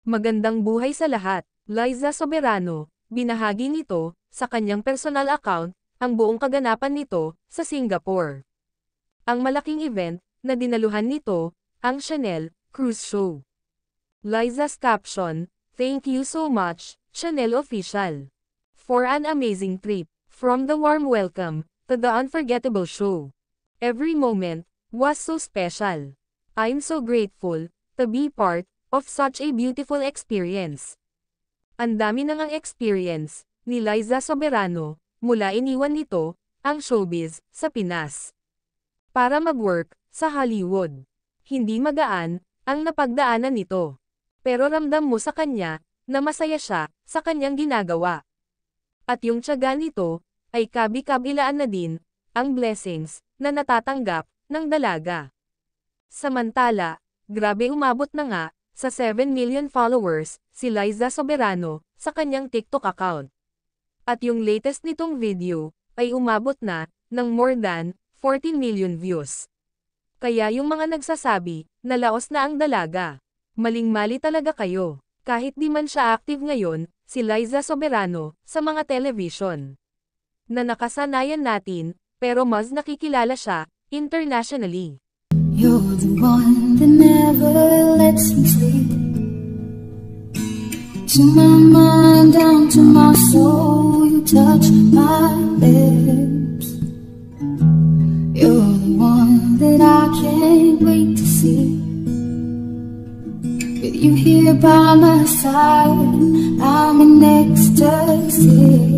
Magandang buhay sa lahat. Liza Soberano, binahagi nito, sa kanyang personal account, ang buong kaganapan nito, sa Singapore. Ang malaking event, na dinaluhan nito, ang Chanel Cruise Show. Liza's caption, "Thank you so much, Chanel Official, for an amazing trip. From the warm welcome, to the unforgettable show. Every moment, was so special. I'm so grateful, to be part, of such a beautiful experience." Ang dami nang ang experience, ni Liza Soberano, mula iniwan nito, ang showbiz, sa Pinas. Para mag-work, sa Hollywood. Hindi magaan, ang napagdaanan nito. Pero ramdam mo sa kanya, na masaya siya, sa kanyang ginagawa. At yung tiyaga nito, ay kabi-kabilaan na din, ang blessings, na natatanggap, ng dalaga. Samantala, grabe umabot na nga, sa 7 million followers, si Liza Soberano, sa kanyang TikTok account. At yung latest nitong video, ay umabot na, ng more than, 14 million views. Kaya yung mga nagsasabi, na laos na ang dalaga. Maling-mali talaga kayo. Kahit di man siya active ngayon, si Liza Soberano, sa mga television. Na nakasanayan natin, pero mas nakikilala siya, internationally. You're the one that never lets me sleep. To my mind, down to my soul, you touch my lips. You're the one that I can't wait to see. With you here by my side, I'm in ecstasy.